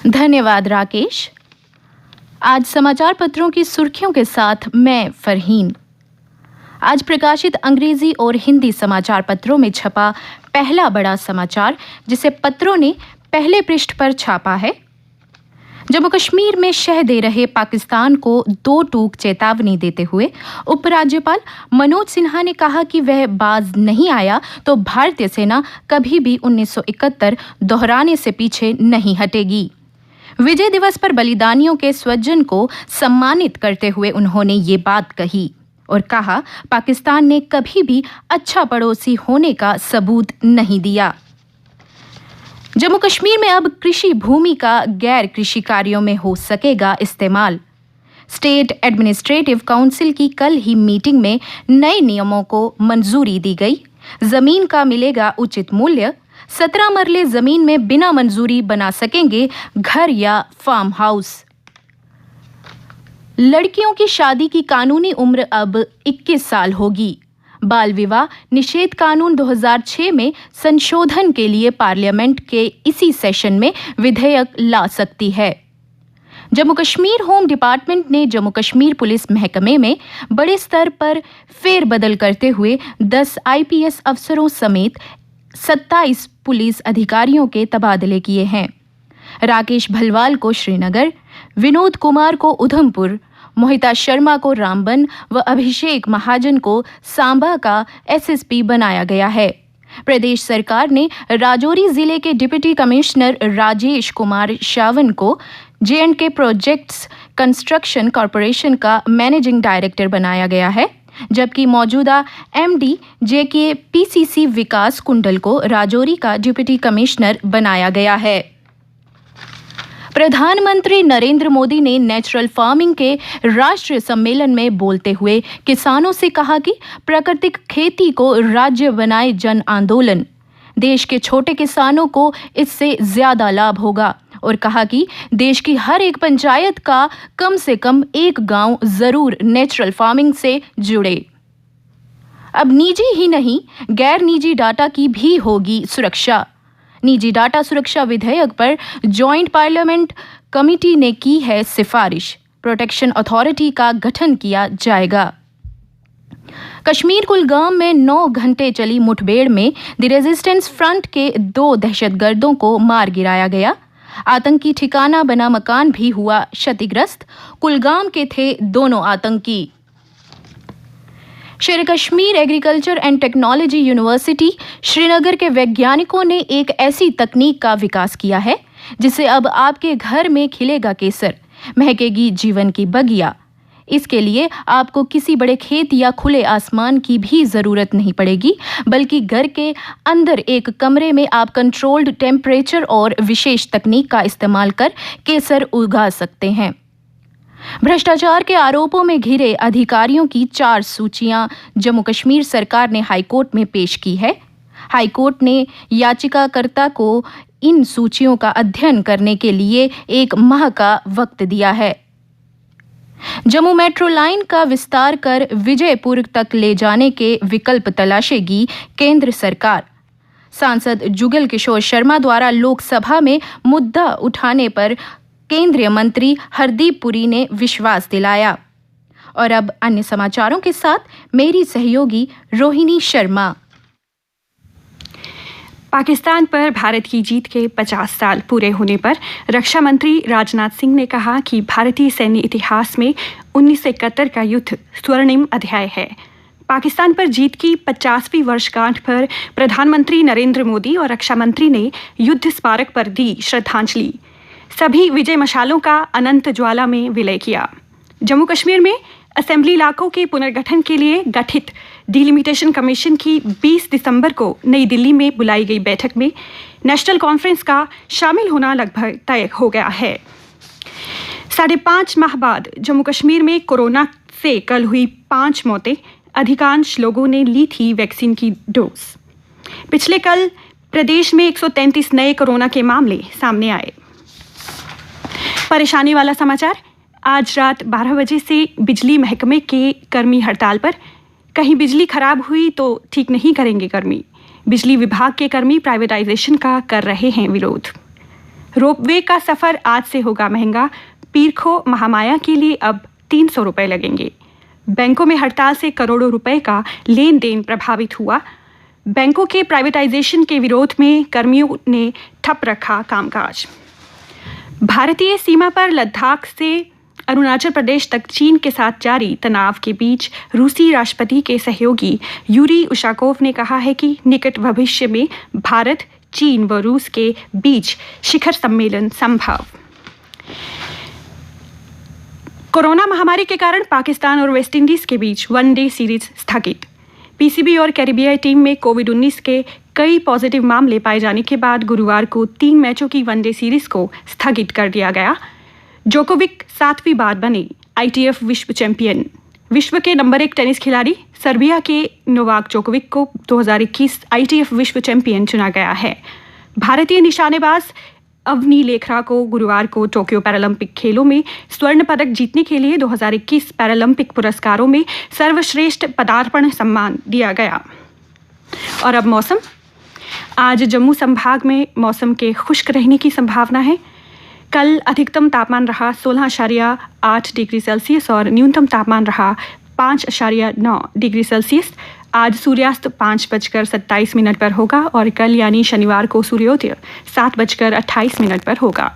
धन्यवाद राकेश। आज समाचार पत्रों की सुर्खियों के साथ मैं फरहीन। आज प्रकाशित अंग्रेजी और हिंदी समाचार पत्रों में छपा पहला बड़ा समाचार, जिसे पत्रों ने पहले पृष्ठ पर छापा है। जम्मू कश्मीर में शह दे रहे पाकिस्तान को दो टूक चेतावनी देते हुए उपराज्यपाल मनोज सिन्हा ने कहा कि वह बाज नहीं आया तो भारतीय सेना कभी भी 1971 दोहराने से पीछे नहीं हटेगी। विजय दिवस पर बलिदानियों के स्वजन को सम्मानित करते हुए उन्होंने ये बात कही और कहा, पाकिस्तान ने कभी भी अच्छा पड़ोसी होने का सबूत नहीं दिया। जम्मू कश्मीर में अब कृषि भूमि का गैर कृषि कार्यों में हो सकेगा इस्तेमाल। स्टेट एडमिनिस्ट्रेटिव काउंसिल की कल ही मीटिंग में नए नियमों को मंजूरी दी गई। जमीन का मिलेगा उचित मूल्य। 17 मरले जमीन में बिना मंजूरी बना सकेंगे घर या फार्म हाउस। लड़कियों की शादी की कानूनी उम्र अब 21 साल होगी। बाल विवाह निषेध कानून 2006 में संशोधन के लिए पार्लियामेंट के इसी सेशन में विधेयक ला सकती है। जम्मू कश्मीर होम डिपार्टमेंट ने जम्मू कश्मीर पुलिस महकमे में बड़े स्तर पर फेरबदल करते हुए 10 IPS अफसरों समेत 27 पुलिस अधिकारियों के तबादले किए हैं। राकेश भलवाल को श्रीनगर, विनोद कुमार को उधमपुर, मोहिता शर्मा को रामबन व अभिषेक महाजन को सांबा का SSP बनाया गया है। प्रदेश सरकार ने राजौरी जिले के डिप्टी कमिश्नर राजेश कुमार शावन को J&K प्रोजेक्ट्स कंस्ट्रक्शन कॉरपोरेशन का मैनेजिंग डायरेक्टर बनाया गया है, जबकि मौजूदा MD JK PCC विकास कुंडल को राजौरी का डिप्टी कमिश्नर बनाया गया है। प्रधानमंत्री नरेंद्र मोदी ने नेचुरल फार्मिंग के राष्ट्रीय सम्मेलन में बोलते हुए किसानों से कहा कि प्राकृतिक खेती को राज्य बनाए जन आंदोलन। देश के छोटे किसानों को इससे ज्यादा लाभ होगा और कहा कि देश की हर एक पंचायत का कम से कम एक गांव जरूर नेचुरल फार्मिंग से जुड़े। अब निजी ही नहीं, गैर निजी डाटा की भी होगी सुरक्षा। निजी डाटा सुरक्षा विधेयक पर जॉइंट पार्लियामेंट कमेटी ने की है सिफारिश। प्रोटेक्शन अथॉरिटी का गठन किया जाएगा। कश्मीर कुलगाम में 9 घंटे चली मुठभेड़ में द रेजिस्टेंस फ्रंट के 2 दहशतगर्दों को मार गिराया गया। आतंकी ठिकाना बना मकान भी हुआ क्षतिग्रस्त। कुलगाम के थे दोनों आतंकी। शेर Kashmir agriculture and technology university Srinagar के वैज्ञानिकों ने एक ऐसी तकनीक का विकास किया है जिससे अब आपके घर में खिलेगा केसर, महकेगी जीवन की बगिया। इसके लिए आपको किसी बड़े खेत या खुले आसमान की भी जरूरत नहीं पड़ेगी, बल्कि घर के अंदर एक कमरे में आप कंट्रोल्ड टेम्परेचर और विशेष तकनीक का इस्तेमाल कर केसर उगा सकते हैं। भ्रष्टाचार के आरोपों में घिरे अधिकारियों की 4 सूचियां जम्मू कश्मीर सरकार ने हाईकोर्ट में पेश की है। हाईकोर्ट ने याचिकाकर्ता को इन सूचियों का अध्ययन करने के लिए 1 माह का वक्त दिया है। जम्मू मेट्रो लाइन का विस्तार कर विजयपुर तक ले जाने के विकल्प तलाशेगी केंद्र सरकार। सांसद जुगल किशोर शर्मा द्वारा लोकसभा में मुद्दा उठाने पर केंद्रीय मंत्री हरदीप पुरी ने विश्वास दिलाया। और अब अन्य समाचारों के साथ मेरी सहयोगी रोहिणी शर्मा। पाकिस्तान पर भारत की जीत के 50 साल पूरे होने पर रक्षा मंत्री राजनाथ सिंह ने कहा कि भारतीय सैन्य इतिहास में 1971 का युद्ध स्वर्णिम अध्याय है। पाकिस्तान पर जीत की 50वीं वर्षगांठ पर प्रधानमंत्री नरेंद्र मोदी और रक्षा मंत्री ने युद्ध स्मारक पर दी श्रद्धांजलि। सभी विजय मशालों का अनंत ज्वाला में विलय किया। जम्मू कश्मीर में असेंबली इलाकों के पुनर्गठन के लिए गठित डिलिमिटेशन कमीशन की 20 दिसंबर को नई दिल्ली में बुलाई गई बैठक में नेशनल कॉन्फ्रेंस का शामिल होना लगभग तय हो गया है। 5.5 माह बाद जम्मू कश्मीर में कोरोना से कल हुई 5 मौतें। अधिकांश लोगों ने ली थी वैक्सीन की डोज। पिछले कल प्रदेश में 133 नए कोरोना के मामले सामने आए। परेशानी वाला समाचार, आज रात 12 बजे से बिजली महकमे के कर्मी हड़ताल पर। कहीं बिजली खराब हुई तो ठीक नहीं करेंगे कर्मी। बिजली विभाग के कर्मी प्राइवेटाइजेशन का कर रहे हैं विरोध। रोपवे का सफर आज से होगा महंगा। पीरखो महामाया के लिए अब 300 रुपए लगेंगे। बैंकों में हड़ताल से करोड़ों रुपए का लेन देन प्रभावित हुआ। बैंकों के प्राइवेटाइजेशन के विरोध में कर्मियों ने ठप रखा कामकाज। भारतीय सीमा पर लद्दाख से अरुणाचल प्रदेश तक चीन के साथ जारी तनाव के बीच रूसी राष्ट्रपति के सहयोगी यूरी उशाकोव ने कहा है कि निकट भविष्य में भारत, चीन व रूस के बीच शिखर सम्मेलन संभव। कोरोना महामारी के कारण पाकिस्तान और वेस्टइंडीज के बीच वनडे सीरीज स्थगित। पीसीबी और कैरिबियाई टीम में कोविड-19 के कई पॉजिटिव मामले पाए जाने के बाद गुरुवार को 3 मैचों की वनडे सीरीज को स्थगित कर दिया गया। जोकोविक 7वीं बार बने ITF विश्व चैंपियन। विश्व के नंबर 1 टेनिस खिलाड़ी सर्बिया के नोवाक जोकोविक को 2021 ITF विश्व चैंपियन चुना गया है। भारतीय निशानेबाज अवनी लेखरा को गुरुवार को टोक्यो पैरालंपिक खेलों में स्वर्ण पदक जीतने के लिए 2021 पैरालंपिक पुरस्कारों में सर्वश्रेष्ठ पदार्पण सम्मान दिया गया। और अब मौसम। आज जम्मू संभाग में मौसम के खुश्क रहने की संभावना है। कल अधिकतम तापमान रहा 16.8 डिग्री सेल्सियस और न्यूनतम तापमान रहा 5.9 डिग्री सेल्सियस। आज सूर्यास्त 5:27 पर होगा और कल यानी शनिवार को सूर्योदय 7:28 पर होगा।